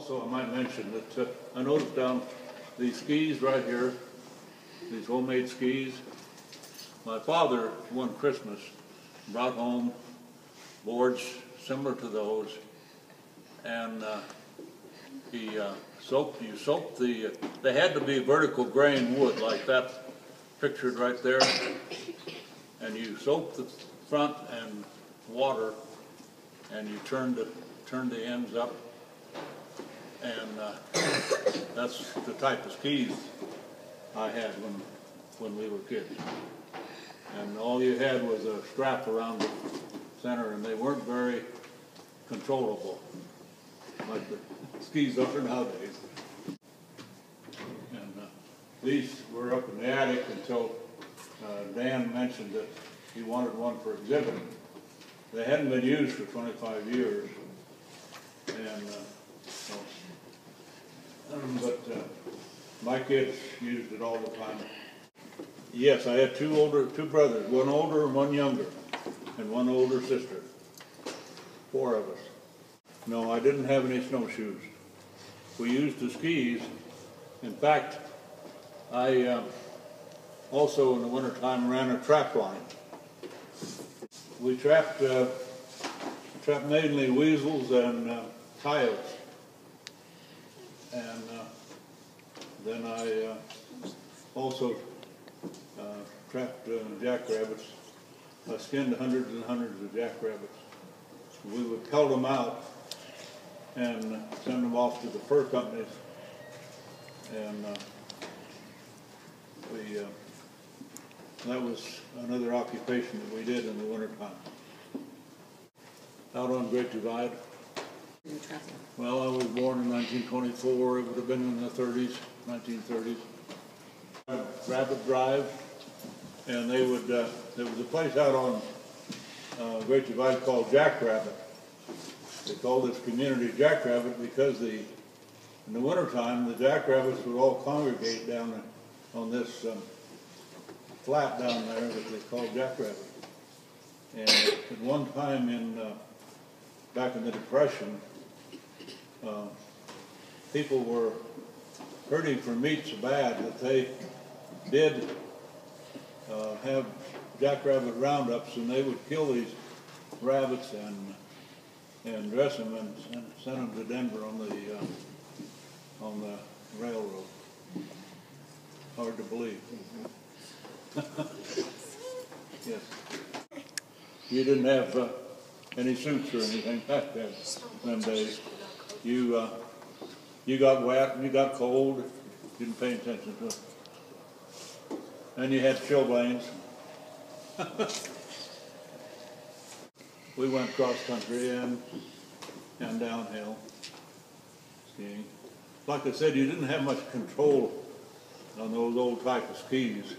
Also, I might mention that I noticed down these skis right here, these homemade skis. My father, one Christmas, brought home boards similar to those, and you soaked they had to be vertical grain wood like that pictured right there, and you soaked the front and water, and you turned the ends up, and that's the type of skis I had when we were kids. And all you had was a strap around the center, and they weren't very controllable like the skis are nowadays. And these were up in the attic until Dan mentioned that he wanted one for exhibit. They hadn't been used for 25 years, and but my kids used it all the time. Yes, I had two brothers, one older and one younger, and one older sister. 4 of us. No, I didn't have any snowshoes. We used the skis. In fact, I also in the wintertime ran a trap line. We trapped mainly weasels and coyotes. And then I also trapped jackrabbits. I skinned hundreds and hundreds of jackrabbits. We would pelt them out and send them off to the fur companies, and that was another occupation that we did in the wintertime. Out on Great Divide. Well, I was born in 1924. It would have been in the 30s, 1930s. Rabbit Drive, and they would. There was a place out on Great Divide called Jackrabbit. They called this community Jackrabbit because in the wintertime the jackrabbits would all congregate down on this flat down there that they called Jackrabbit. And at one time back in the Depression, people were hurting for meat so bad that they did have jackrabbit roundups, and they would kill these rabbits and dress them and send them to Denver on the railroad. Hard to believe. Yes. You didn't have any suits or anything like that them days. You got wet, you got cold, didn't pay attention to it. And you had chilblains. We went cross country and downhill skiing. Like I said, you didn't have much control on those old type of skis.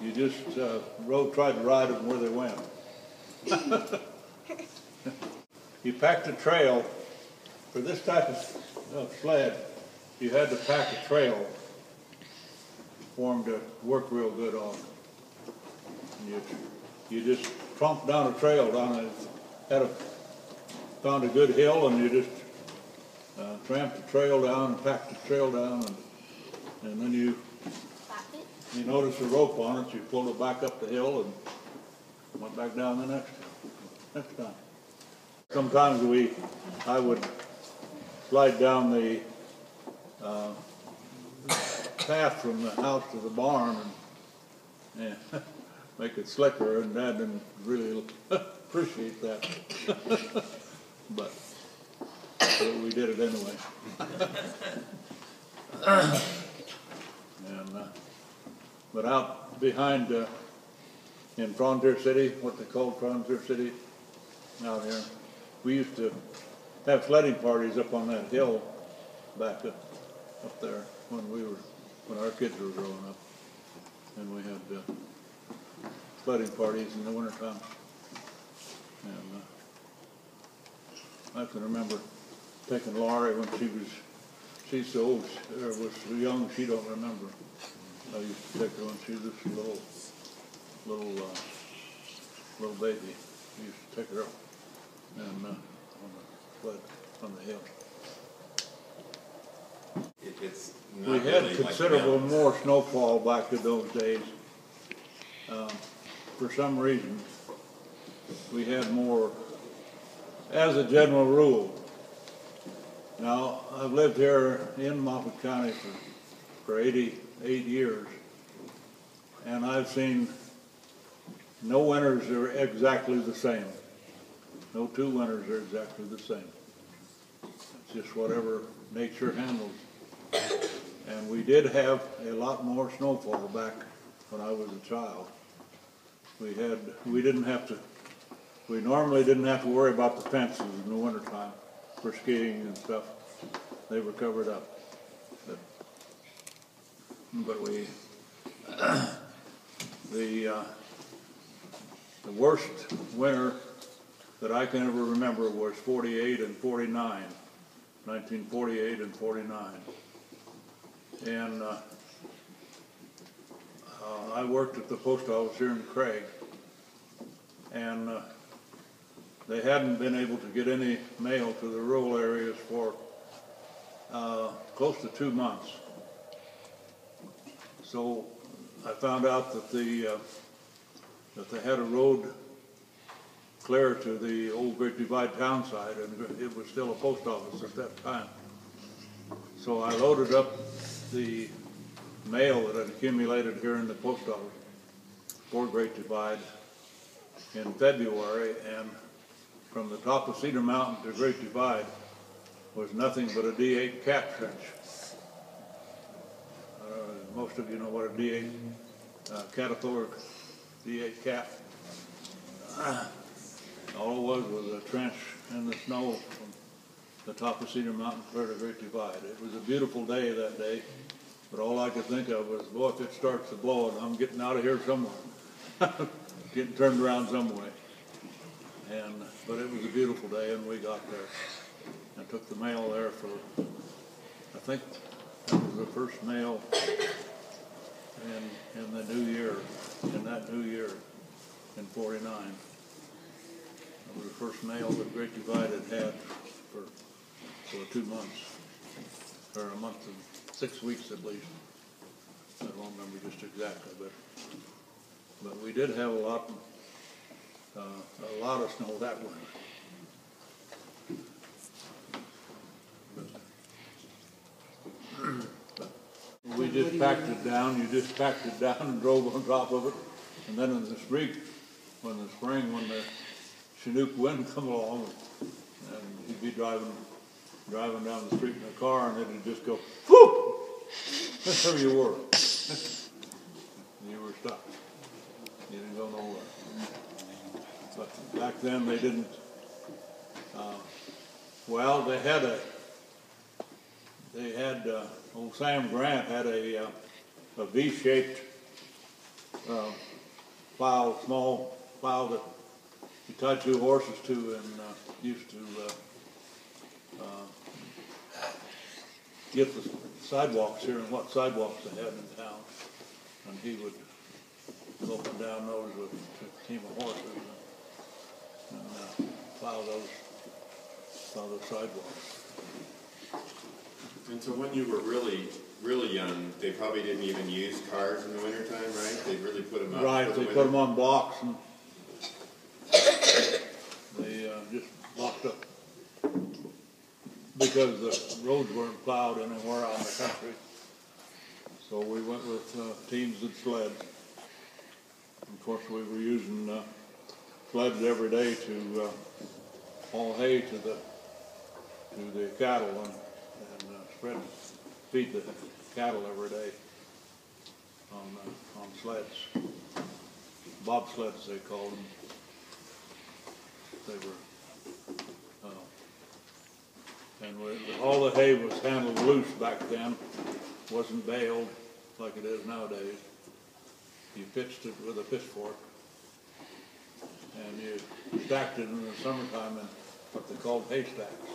You just tried to ride them where they went. You packed a trail. For this type of sled, you had to pack a trail for them to work real good on. And you just tromped down a trail found a good hill, and you just tramped the trail down, packed the trail down, and then you noticed a rope on it. You pulled it back up the hill and went back down the next time. Sometimes I would slide down the path from the house to the barn and make it slicker, and Dad didn't really appreciate that. but we did it anyway. But out behind in Frontier City, what they called Frontier City out here, we used to have sledding parties up on that hill back up there when our kids were growing up, and we had sledding parties in the wintertime. And I can remember taking Laurie when she's so old, or was so young she don't remember. I used to take her when she was just a little baby. I used to take her up and on the sled on the hill. we had considerable more snowfall back in those days. For some reason, we had more, as a general rule. Now, I've lived here in Moffat County for 88 years, and I've seen no winters are exactly the same. No two winters are exactly the same. It's just whatever nature handles. And we did have a lot more snowfall back when I was a child. We normally didn't have to worry about the fences in the wintertime for skiing and stuff. They were covered up. But the worst winter that I can ever remember was 48 and 49, 1948 and 49. And I worked at the post office here in Craig, and they hadn't been able to get any mail to the rural areas for close to 2 months. So I found out that that they had a road clear to the old Great Divide town side, and it was still a post office at that time. So I loaded up the mail that had accumulated here in the post office for Great Divide in February, and from the top of Cedar Mountain to Great Divide was nothing but a D8 cat trench. Most of you know what a D8 Caterpillar D8 cat. All it was a trench in the snow from the top of Cedar Mountain clear to Great Divide. It was a beautiful day that day, but all I could think of was, boy, if it starts to blow, I'm getting out of here somewhere. Getting turned around some way. But it was a beautiful day, and we got there. I took the mail there for, I think that was the first mail in the new year, in that new year, in 49. It was the first mail that Great Divide had for 2 months, or a month and 6 weeks at least. I don't remember just exactly, but we did have a lot of snow that winter. We just packed it down. You just packed it down and drove on top of it, and then in the spring, when the Chinook wind come along, and you'd be driving down the street in a car, and it'd just go whoop. There you were. You were stuck. You didn't go nowhere. But back then they didn't. Well, they had old Sam Grant had a V-shaped plow, small plow that he tied 2 horses to, and used to get the sidewalks here and what sidewalks they had in town, and he would go up and down those with a team of horses and plow those sidewalks. And so when you were really, really young, they probably didn't even use cars in the wintertime, right? They really put them up. Right, they put them on blocks, and they just blocked up because the roads weren't plowed anywhere out in the country. So we went with teams and sleds. Of course, we were using sleds every day to haul hay to the cattle and feed the cattle every day on sleds, bobsleds they called them. They were, all the hay was handled loose back then, wasn't baled like it is nowadays. You pitched it with a pitchfork, and you stacked it in the summertime in what they called haystacks.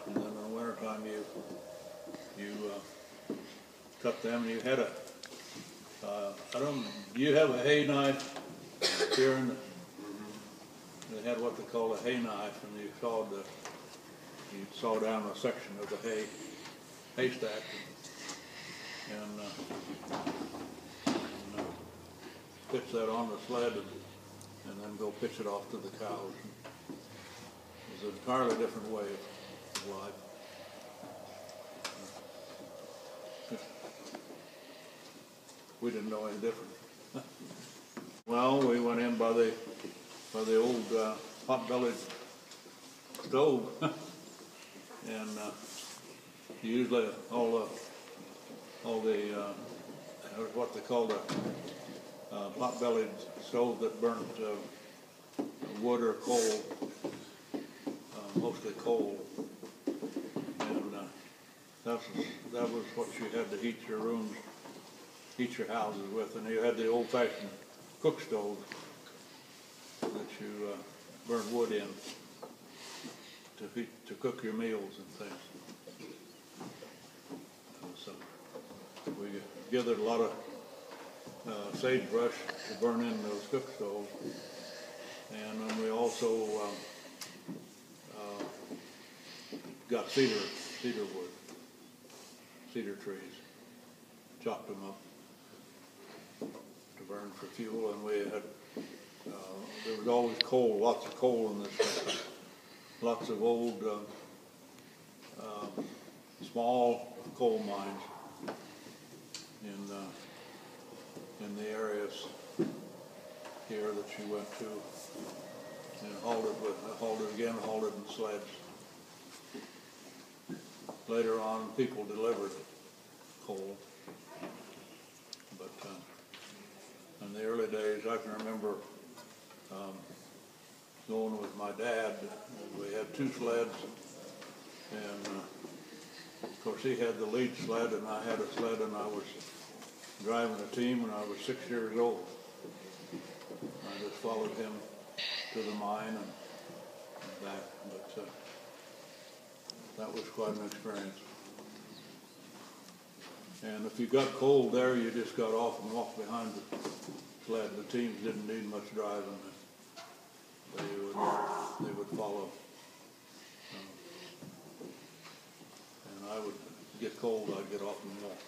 And then in the wintertime you cut them, and you had do you have a hay knife here in the, they had what they called a hay knife, and you saw down a section of the hay, haystack and pitch that on the sled and then go pitch it off to the cows. It was an entirely different way of life. We didn't know any different. Well, we went in by the old pot-bellied stove, and usually all the what they call the pot-bellied stove that burnt wood or coal, mostly coal, and that was what you had to heat your rooms, heat your houses with, and you had the old-fashioned cook stove that you burn wood in to cook your meals and things. So we gathered a lot of sagebrush to burn in those cook stoves, and then we also got cedar wood, cedar trees, chopped them up to burn for fuel, and we had there was always coal, lots of coal in this country, lots of old small coal mines in the areas here that you went to, and hauled in sleds. Later on, people delivered coal, but in the early days, I can remember going with my dad. We had two sleds, and of course he had the lead sled, and I had a sled, and I was driving a team when I was 6 years old. I just followed him to the mine and back, but that was quite an experience. And if you got cold there, you just got off and walked behind the sled. The teams didn't need much driving. They would follow. And I would get cold, I'd get off and walk.